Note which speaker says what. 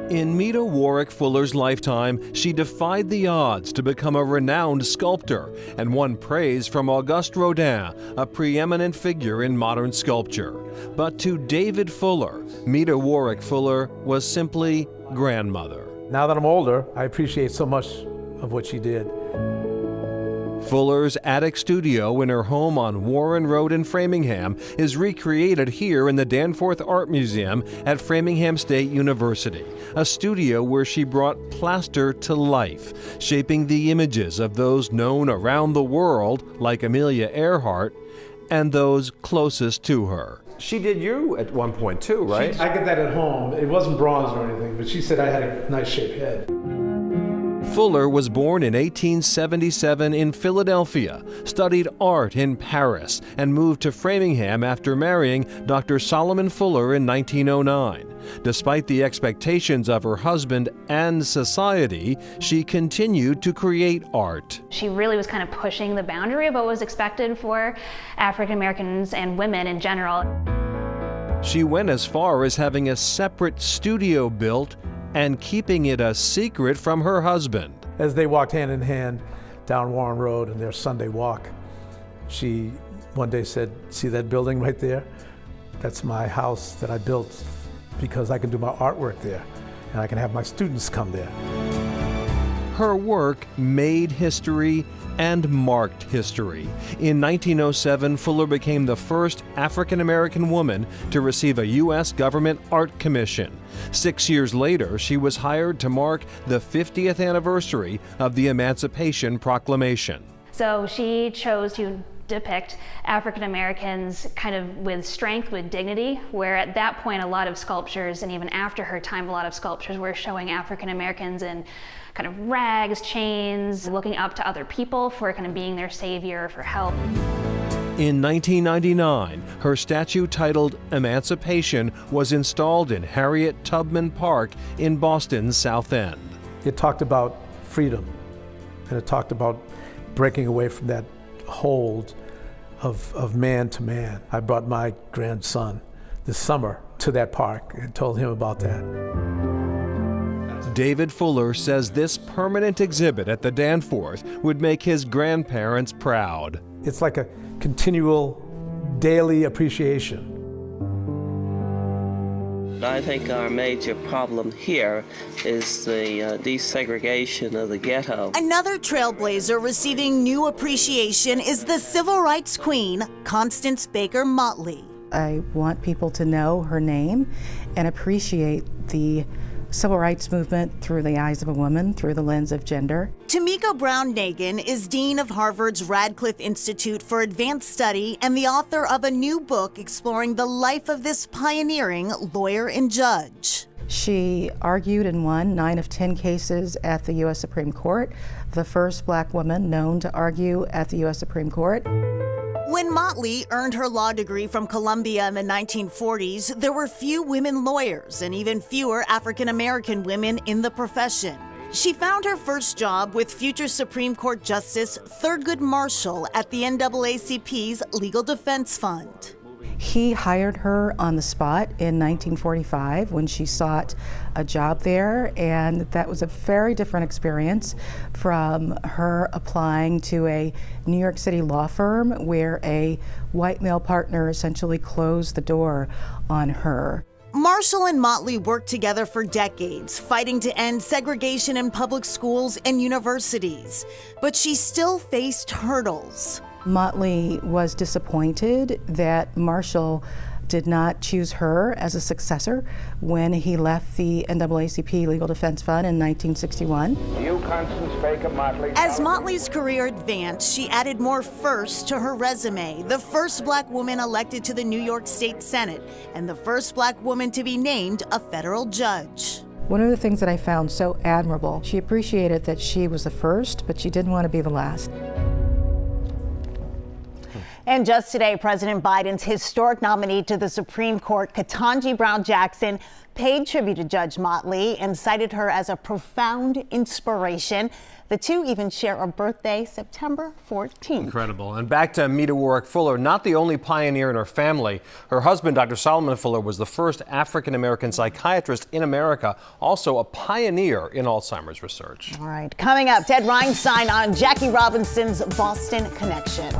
Speaker 1: In Meta Warrick Fuller's lifetime, she defied the odds to become a renowned sculptor and won praise from Auguste Rodin, a preeminent figure in modern sculpture. But to David Fuller, Meta Warrick Fuller was simply grandmother.
Speaker 2: Now that I'm older, I appreciate so much of what she did.
Speaker 1: Fuller's attic studio in her home on Warren Road in Framingham is recreated here in the Danforth Art Museum at Framingham State University, a studio where she brought plaster to life, shaping the images of those known around the world, like Amelia Earhart, and those closest to her.
Speaker 3: She did you at one point too, right?
Speaker 2: I get that at home. It wasn't bronze or anything, but she said I had a nice shaped head.
Speaker 1: Fuller was born in 1877 in Philadelphia, studied art in Paris, and moved to Framingham after marrying Dr. Solomon Fuller in 1909. Despite the expectations of her husband and society, she continued to create art.
Speaker 4: She really was kind of pushing the boundary of what was expected for African Americans and women in general.
Speaker 1: She went as far as having a separate studio built and keeping it a secret from her husband.
Speaker 2: As they walked hand in hand down Warren Road in their Sunday walk, she one day said, "See that building right there? That's my house that I built because I can do my artwork there and I can have my students come there."
Speaker 1: Her work made history and marked history. In 1907, Fuller became the first African-American woman to receive a U.S. government art commission. 6 years later, she was hired to mark the 50th anniversary of the Emancipation Proclamation.
Speaker 4: So she chose to depict African Americans kind of with strength, with dignity, where at that point a lot of sculptures, and even after her time, a lot of sculptures were showing African Americans in kind of rags, chains, looking up to other people for kind of being their savior, for help.
Speaker 1: In 1999, her statue titled Emancipation was installed in Harriet Tubman Park in Boston's South End.
Speaker 2: It talked about freedom, and it talked about breaking away from that hold of man to man. I brought my grandson this summer to that park and told him about that.
Speaker 1: David Fuller says this permanent exhibit at the Danforth would make his grandparents proud.
Speaker 2: It's like a continual daily appreciation.
Speaker 5: I think our major problem here is the desegregation of the ghetto.
Speaker 6: Another trailblazer receiving new appreciation is the civil rights queen, Constance Baker Motley.
Speaker 7: I want people to know her name and appreciate the civil rights movement through the eyes of a woman, through the lens of gender.
Speaker 6: Tamika Brown Nagin is Dean of Harvard's Radcliffe Institute for Advanced Study and the author of a new book exploring the life of this pioneering lawyer and judge.
Speaker 7: She argued and won 9 of 10 cases at the U.S. Supreme Court, the first black woman known to argue at the U.S. Supreme Court.
Speaker 6: When Motley earned her law degree from Columbia in the 1940s, there were few women lawyers and even fewer African-American women in the profession. She found her first job with future Supreme Court Justice Thurgood Marshall at the NAACP's Legal Defense Fund.
Speaker 7: He hired her on the spot in 1945 when she sought a job there, and that was a very different experience from her applying to a New York City law firm where a white male partner essentially closed the door on her.
Speaker 6: Marshall and Motley worked together for decades, fighting to end segregation in public schools and universities, but she still faced hurdles.
Speaker 7: Motley was disappointed that Marshall did not choose her as a successor when he left the NAACP Legal Defense Fund in 1961.
Speaker 8: You, Constance Baker Motley.
Speaker 6: As Motley's career advanced, she added more firsts to her resume. The first black woman elected to the New York State Senate, and the first black woman to be named a federal judge.
Speaker 7: One of the things that I found so admirable, she appreciated that she was the first, but she didn't want to be the last.
Speaker 9: And just today, President Biden's historic nominee to the Supreme Court, Ketanji Brown Jackson, paid tribute to Judge Motley and cited her as a profound inspiration. The two even share a birthday, September 14th.
Speaker 1: Incredible. And back to Meta Warrick Fuller, not the only pioneer in her family. Her husband, Dr. Solomon Fuller, was the first African-American psychiatrist in America, also a pioneer in Alzheimer's research.
Speaker 9: All right, coming up, Ted Reinstein on Jackie Robinson's Boston Connection.